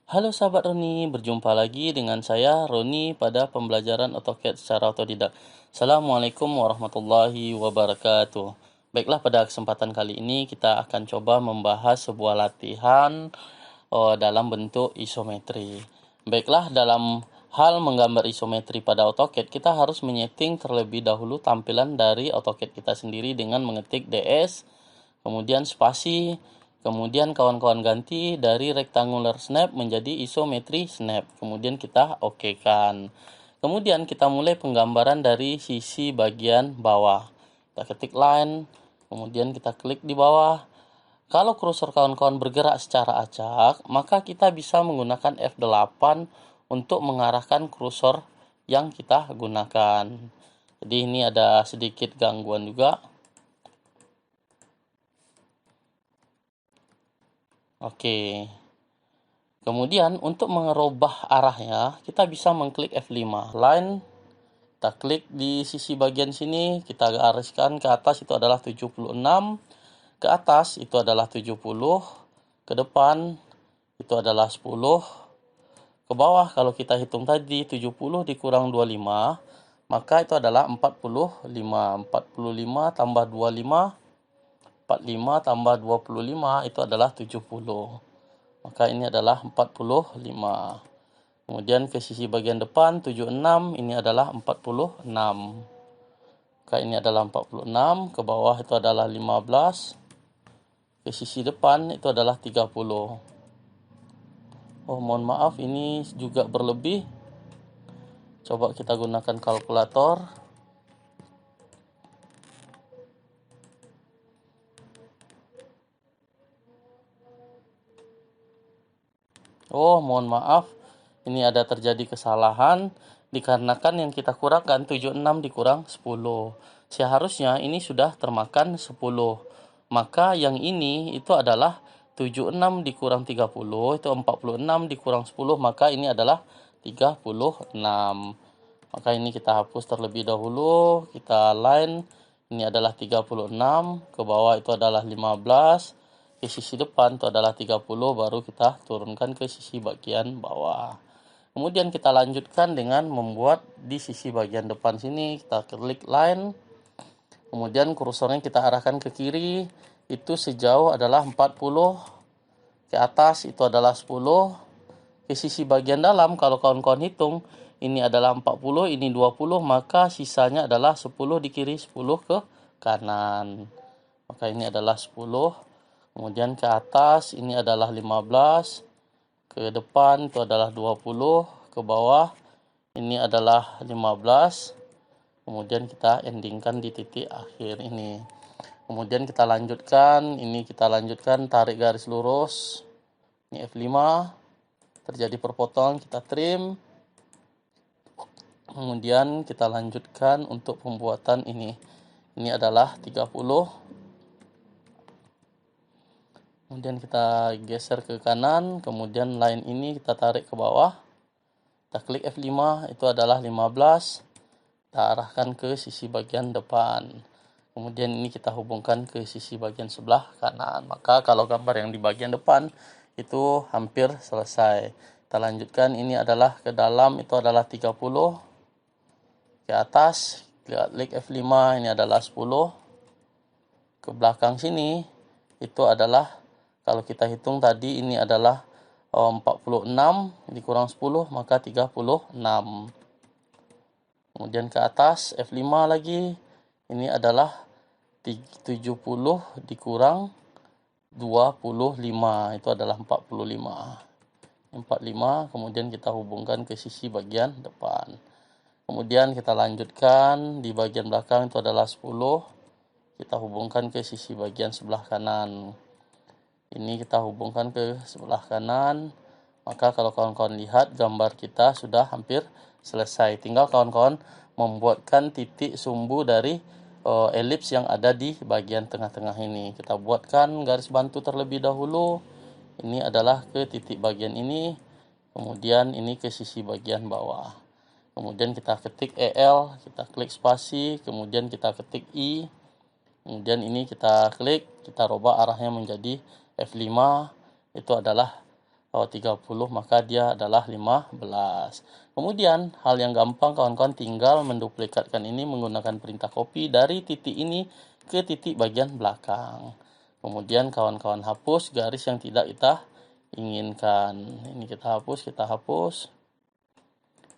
Halo sahabat Roni, berjumpa lagi dengan saya Roni pada pembelajaran AutoCAD secara otodidak. Assalamualaikum warahmatullahi wabarakatuh. Baiklah, pada kesempatan kali ini kita akan coba membahas sebuah latihan dalam bentuk isometri. Baiklah, dalam hal menggambar isometri pada AutoCAD, kita harus menyeting terlebih dahulu tampilan dari AutoCAD kita sendiri dengan mengetik DS, kemudian spasi, kemudian kawan-kawan ganti dari rectangular snap menjadi isometri snap. Kemudian kita okekan. Kemudian kita mulai penggambaran dari sisi bagian bawah. Kita ketik line, kemudian kita klik di bawah. Kalau kursor kawan-kawan bergerak secara acak, maka kita bisa menggunakan F8 untuk mengarahkan kursor yang kita gunakan. Jadi ini ada sedikit gangguan juga. Oke. Kemudian untuk merubah arahnya, kita bisa mengklik F5. Line, kita klik di sisi bagian sini, kita gariskan ke atas itu adalah 76, ke atas itu adalah 70, ke depan itu adalah 10, ke bawah kalau kita hitung tadi 70 dikurang 25, maka itu adalah 45. 45 tambah 25, 45 tambah 25 itu adalah 70. Maka ini adalah 45. Kemudian ke sisi bagian depan 76, ini adalah 46. Maka ini adalah 46, ke bawah itu adalah 15. Ke sisi depan itu adalah 30. Oh, mohon maaf, ini juga berlebih. Coba kita gunakan kalkulator. Oh, mohon maaf. Ini ada terjadi kesalahan dikarenakan yang kita kurangkan 76 dikurang 10. Seharusnya ini sudah termakan 10. Maka yang ini itu adalah 76 dikurang 30, itu 46 dikurang 10, maka ini adalah 36. Maka ini kita hapus terlebih dahulu, kita line, ini adalah 36, ke bawah itu adalah 15, ke sisi depan itu adalah 30, baru kita turunkan ke sisi bagian bawah. Kemudian kita lanjutkan dengan membuat di sisi bagian depan sini, kita klik line, kemudian kursornya kita arahkan ke kiri, itu sejauh adalah 40, ke atas itu adalah 10, ke sisi bagian dalam kalau kawan-kawan hitung, ini adalah 40, ini 20, maka sisanya adalah 10 di kiri, 10 ke kanan. Maka ini adalah 10, kemudian ke atas ini adalah 15, ke depan itu adalah 20, ke bawah ini adalah 15, kemudian kita endingkan di titik akhir ini. Kemudian kita lanjutkan, ini kita lanjutkan tarik garis lurus, ini F5, terjadi perpotong, kita trim. Kemudian kita lanjutkan untuk pembuatan ini. Ini adalah 30. Kemudian kita geser ke kanan, kemudian line ini kita tarik ke bawah. Kita klik F5, itu adalah 15. Kita arahkan ke sisi bagian depan. Kemudian ini kita hubungkan ke sisi bagian sebelah kanan. Maka kalau gambar yang di bagian depan itu hampir selesai. Kita lanjutkan, ini adalah ke dalam itu adalah 30. Ke atas, klik F5, ini adalah 10. Ke belakang sini, itu adalah, kalau kita hitung tadi, ini adalah 46, dikurang 10, maka 36. Kemudian ke atas, F5 lagi, ini adalah 70 dikurang 25, itu adalah 45. 45, kemudian kita hubungkan ke sisi bagian depan. Kemudian kita lanjutkan di bagian belakang itu adalah 10. Kita hubungkan ke sisi bagian sebelah kanan. Ini kita hubungkan ke sebelah kanan. Maka kalau kawan-kawan lihat gambar kita sudah hampir selesai. Tinggal kawan-kawan membuatkan titik sumbu dari elips yang ada di bagian tengah-tengah ini. Kita buatkan garis bantu terlebih dahulu. Ini adalah ke titik bagian ini. Kemudian ini ke sisi bagian bawah. Kemudian kita ketik EL, kita klik spasi, kemudian kita ketik I, kemudian ini kita klik, kita rubah arahnya menjadi F5, itu adalah 30, maka dia adalah 15. Kemudian hal yang gampang kawan-kawan, tinggal menduplikatkan ini menggunakan perintah copy dari titik ini ke titik bagian belakang. Kemudian kawan-kawan hapus garis yang tidak kita inginkan. Ini kita hapus,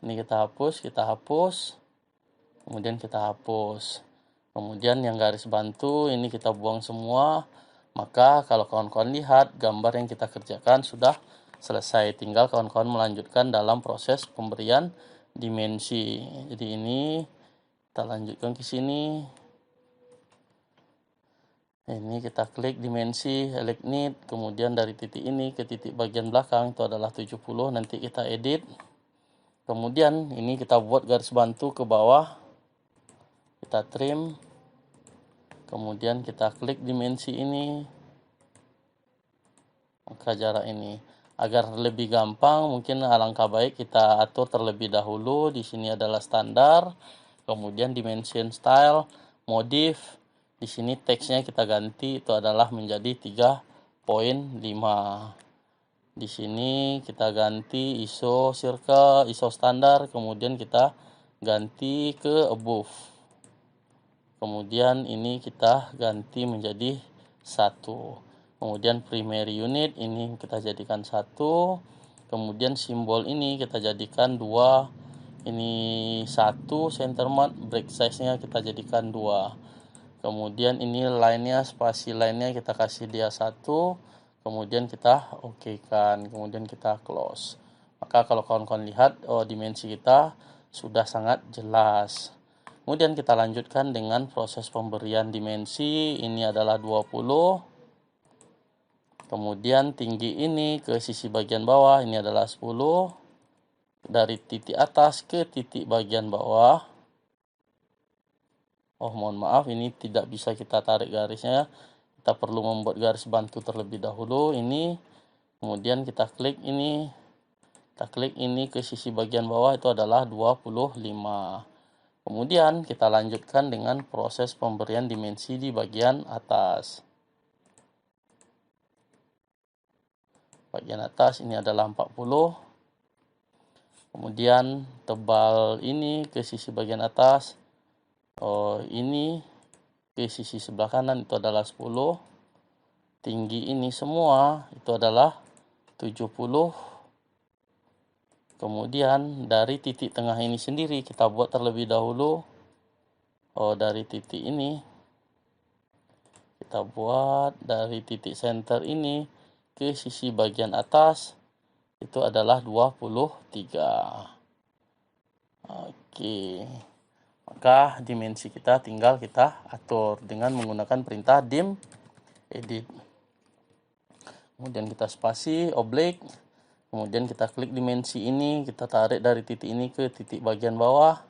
ini kita hapus, kemudian kita hapus. Kemudian yang garis bantu ini kita buang semua. Maka kalau kawan-kawan lihat, gambar yang kita kerjakan sudah selesai. Tinggal kawan-kawan melanjutkan dalam proses pemberian dimensi. Jadi ini kita lanjutkan ke sini. Ini kita klik dimensi, elect need, kemudian dari titik ini ke titik bagian belakang itu adalah 70. Nanti kita edit. Kemudian ini kita buat garis bantu ke bawah. Kita trim. Kemudian kita klik dimensi ini. Maka jarak ini. Agar lebih gampang, mungkin alangkah baik kita atur terlebih dahulu. Di sini adalah standar. Kemudian dimension style, modif. Di sini teksnya kita ganti, itu adalah menjadi 3.5. Di sini kita ganti ISO circle, ISO standar, kemudian kita ganti ke above. Kemudian ini kita ganti menjadi 1. Kemudian primary unit ini kita jadikan 1. Kemudian simbol ini kita jadikan 2. Ini 1 center mark, break size-nya kita jadikan 2. Kemudian ini line-nya, spasi line-nya kita kasih dia 1. Kemudian kita oke kan, kemudian kita close. Maka kalau kawan-kawan lihat, dimensi kita sudah sangat jelas. Kemudian kita lanjutkan dengan proses pemberian dimensi. Ini adalah 20. Kemudian tinggi ini ke sisi bagian bawah, ini adalah 10. Dari titik atas ke titik bagian bawah. Mohon maaf, ini tidak bisa kita tarik garisnya. Kita perlu membuat garis bantu terlebih dahulu. Ini, kemudian kita klik ini. Kita klik ini ke sisi bagian bawah, itu adalah 25. Kemudian kita lanjutkan dengan proses pemberian dimensi di bagian atas. Bagian atas ini adalah 40. Kemudian tebal ini ke sisi bagian atas. Ini ke sisi sebelah kanan itu adalah 10. Tinggi ini semua itu adalah 70. Kemudian dari titik tengah ini sendiri kita buat terlebih dahulu. Dari titik ini kita buat dari titik center ini ke sisi bagian atas itu adalah 23. Oke. Maka dimensi kita tinggal kita atur dengan menggunakan perintah dim edit. Kemudian kita spasi, oblique. Kemudian kita klik dimensi ini, kita tarik dari titik ini ke titik bagian bawah.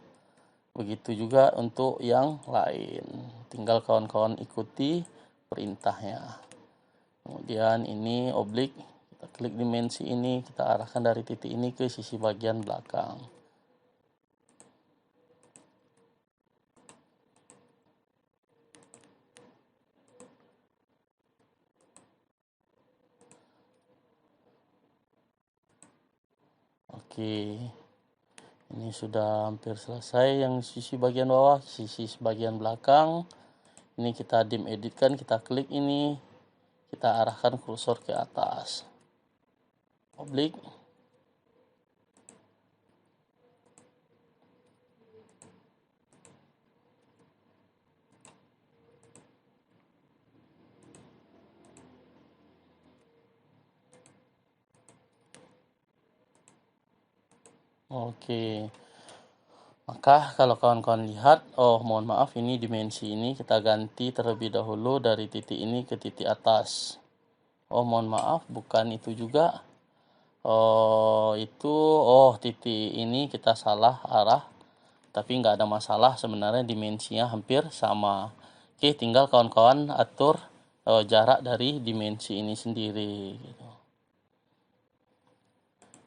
Begitu juga untuk yang lain. Tinggal kawan-kawan ikuti perintahnya. Kemudian ini oblique, kita klik dimensi ini, kita arahkan dari titik ini ke sisi bagian belakang. Oke, ini sudah hampir selesai yang sisi bagian bawah, sisi bagian belakang. Ini kita dim editkan, kita klik ini, kita arahkan kursor ke atas. Oblique. Oke. Maka kalau kawan-kawan lihat, mohon maaf, ini dimensi ini kita ganti terlebih dahulu dari titik ini ke titik atas. Mohon maaf, bukan itu juga. Titik ini kita salah arah. Tapi nggak ada masalah, sebenarnya dimensinya hampir sama. Oke, tinggal kawan-kawan atur jarak dari dimensi ini sendiri. Gitu.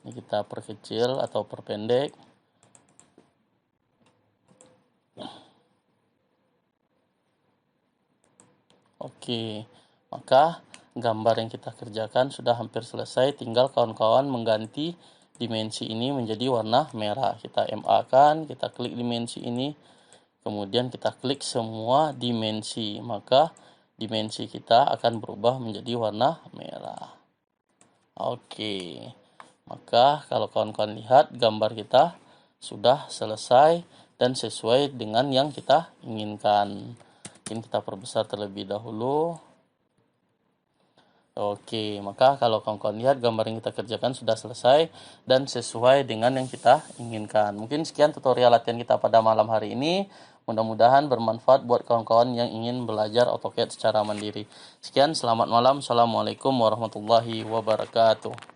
Ini kita perkecil atau perpendek. Oke, maka gambar yang kita kerjakan sudah hampir selesai, tinggal kawan-kawan mengganti dimensi ini menjadi warna merah. Kita MA kan, kita klik dimensi ini, kemudian kita klik semua dimensi, maka dimensi kita akan berubah menjadi warna merah. Oke, maka kalau kawan-kawan lihat gambar kita sudah selesai dan sesuai dengan yang kita inginkan. Mungkin kita perbesar terlebih dahulu. Oke, maka kalau kawan-kawan lihat gambar yang kita kerjakan sudah selesai dan sesuai dengan yang kita inginkan. Mungkin sekian tutorial latihan kita pada malam hari ini. Mudah-mudahan bermanfaat buat kawan-kawan yang ingin belajar AutoCAD secara mandiri. Sekian, selamat malam. Assalamualaikum warahmatullahi wabarakatuh.